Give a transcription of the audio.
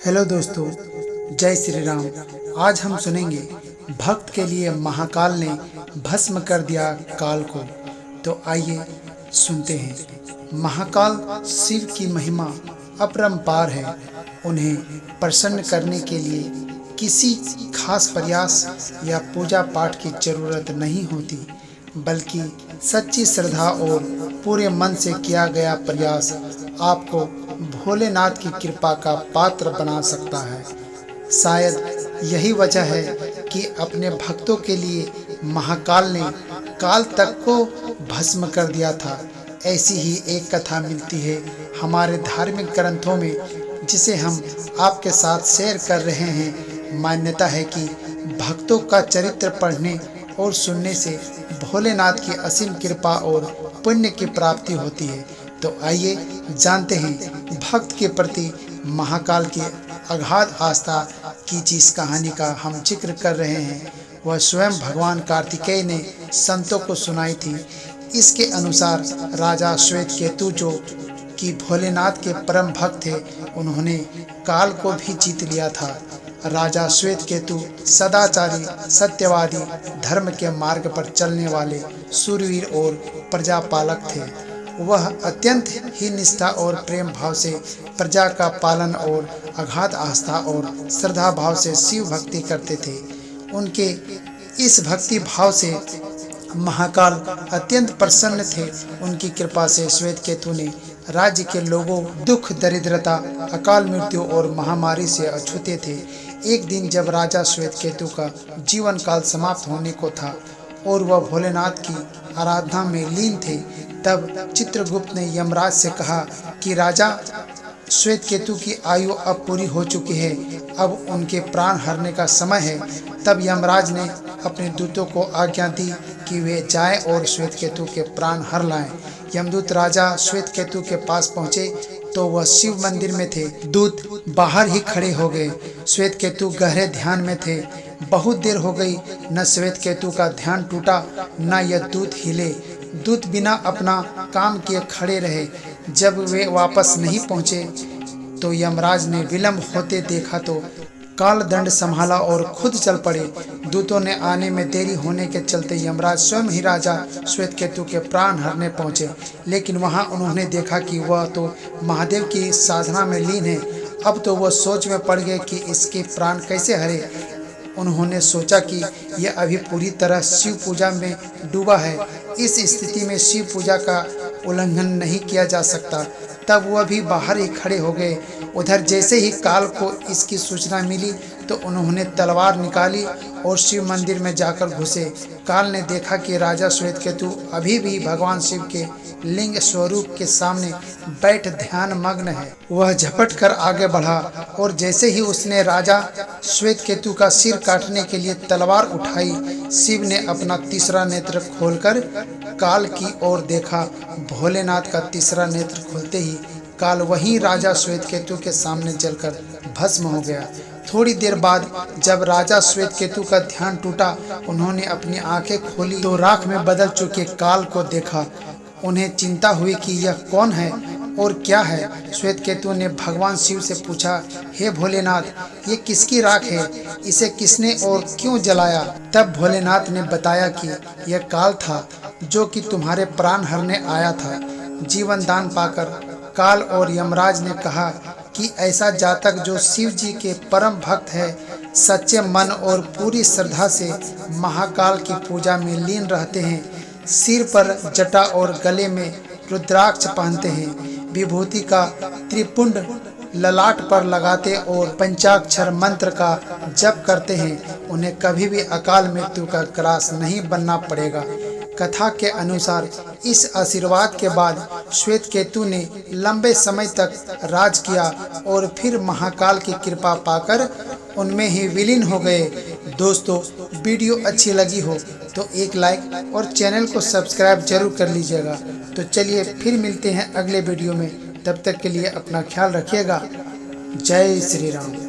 Hello दोस्तों, जय श्री राम। आज हम सुनेंगे भक्त के लिए महाकाल ने भस्म कर दिया काल को। तो आइए सुनते हैं। महाकाल शिव की महिमा अपरंपार है। उन्हें प्रसन्न करने के लिए किसी खास प्रयास या पूजा पाठ की जरूरत नहीं होती, बल्कि सच्ची श्रद्धा और पूरे मन से किया गया प्रयास आपको भोलेनाथ की कृपा का पात्र बना सकता है। शायद यही वजह है कि अपने भक्तों के लिए महाकाल ने काल तक को भस्म कर दिया था। ऐसी ही एक कथा मिलती है हमारे धार्मिक ग्रंथों में, जिसे हम आपके साथ शेयर कर रहे हैं। मान्यता है कि भक्तों का चरित्र पढ़ने और सुनने से भोलेनाथ की असीम कृपा और पुण्य की प्राप्ति होती है। तो आइए जानते हैं भक्त के प्रति महाकाल की अगाध आस्था की जिस कहानी का हम जिक्र कर रहे हैं, वह स्वयं भगवान कार्तिकेय ने संतों को सुनाई थी। इसके अनुसार राजा श्वेतकेतु, जो कि भोलेनाथ के परम भक्त थे, उन्होंने काल को भी जीत लिया था। राजा श्वेतकेतु सदाचारी, सत्यवादी, धर्म के मार्ग पर चलने वाले सूरवीर और प्रजापालक थे। वह अत्यंत ही निष्ठा और प्रेम भाव से प्रजा का पालन और अगाध आस्था और श्रद्धा भाव से शिव भक्ति करते थे। उनके इस भक्ति भाव से महाकाल अत्यंत प्रसन्न थे। उनकी कृपा से श्वेतकेतु ने राज्य के लोगों दुख, दरिद्रता, अकाल मृत्यु और महामारी से अछूते थे। एक दिन जब राजा श्वेतकेतु का जीवन काल समाप्त होने को था और वह भोलेनाथ की आराधना में लीन थे, तब चित्रगुप्त ने यमराज से कहा कि राजा श्वेतकेतु की आयु अब पूरी हो चुकी है, अब उनके प्राण हरने का समय है। तब यमराज ने अपने दूतों को आज्ञा दी कि वे जाएं और श्वेतकेतु के प्राण हर लाएं। यमदूत राजा श्वेतकेतु के पास पहुंचे तो वह शिव मंदिर में थे। दूत बाहर ही खड़े हो गए। श्वेतकेतु गहरे ध्यान में थे। बहुत देर हो गई, न श्वेतकेतु का ध्यान टूटा, न यह दूत हिले। दूत बिना अपना काम किए खड़े रहे। जब वे वापस नहीं पहुंचे तो यमराज ने विलंब होते देखा तो काल दंड संभाला और खुद चल पड़े। दूतों ने आने में देरी होने के चलते यमराज स्वयं ही राजा श्वेतकेतु के प्राण हरने पहुंचे। लेकिन वहां उन्होंने देखा कि वह तो महादेव की साधना में लीन है। अब तो वह सोच में पड़ गए कि इसके प्राण कैसे हरे। उन्होंने सोचा कि यह अभी पूरी तरह शिव पूजा में डूबा है। इस स्थिति में शिव पूजा का उल्लंघन नहीं किया जा सकता। तब वह भी बाहर ही खड़े हो गए। उधर जैसे ही काल को इसकी सूचना मिली तो उन्होंने तलवार निकाली और शिव मंदिर में जाकर घुसे। काल ने देखा कि राजा श्वेतकेतु अभी भी भगवान शिव के लिंग स्वरूप के सामने बैठ ध्यान मग्न है। वह झपट कर आगे बढ़ा और जैसे ही उसने राजा श्वेतकेतु का सिर काटने के लिए तलवार उठाई, शिव ने अपना तीसरा नेत्र खोलकर काल की ओर देखा। भोलेनाथ का तीसरा नेत्र खोलते ही काल वहीं राजा श्वेतकेतु के सामने जलकर भस्म हो गया। थोड़ी देर बाद जब राजा श्वेतकेतु का ध्यान टूटा, उन्होंने अपनी आंखें खोली तो राख में बदल चुके काल को देखा। उन्हें चिंता हुई कि यह कौन है और क्या है। श्वेतकेतु ने भगवान शिव से पूछा, हे भोलेनाथ, ये किसकी राख है? इसे किसने और क्यों जलाया? तब भोलेनाथ ने बताया कि यह काल था, जो कि तुम्हारे प्राण हरने आया था। जीवन दान पाकर काल और यमराज ने कहा कि ऐसा जातक जो शिव जी के परम भक्त है, सच्चे मन और पूरी श्रद्धा से महाकाल की पूजा में लीन रहते हैं, सिर पर जटा और गले में रुद्राक्ष पहनते हैं, विभूति का त्रिपुंड ललाट पर लगाते और पंचाक्षर मंत्र का जप करते हैं, उन्हें कभी भी अकाल मृत्यु का ग्रास नहीं बनना पड़ेगा। कथा के अनुसार इस आशीर्वाद के बाद श्वेतकेतु ने लंबे समय तक राज किया और फिर महाकाल की कृपा पाकर उनमें ही विलीन हो गए। दोस्तों, वीडियो अच्छी लगी हो तो एक लाइक और चैनल को सब्सक्राइब जरूर कर लीजिएगा। तो चलिए फिर मिलते हैं अगले वीडियो में। तब तक के लिए अपना ख्याल रखिएगा। जय श्री राम।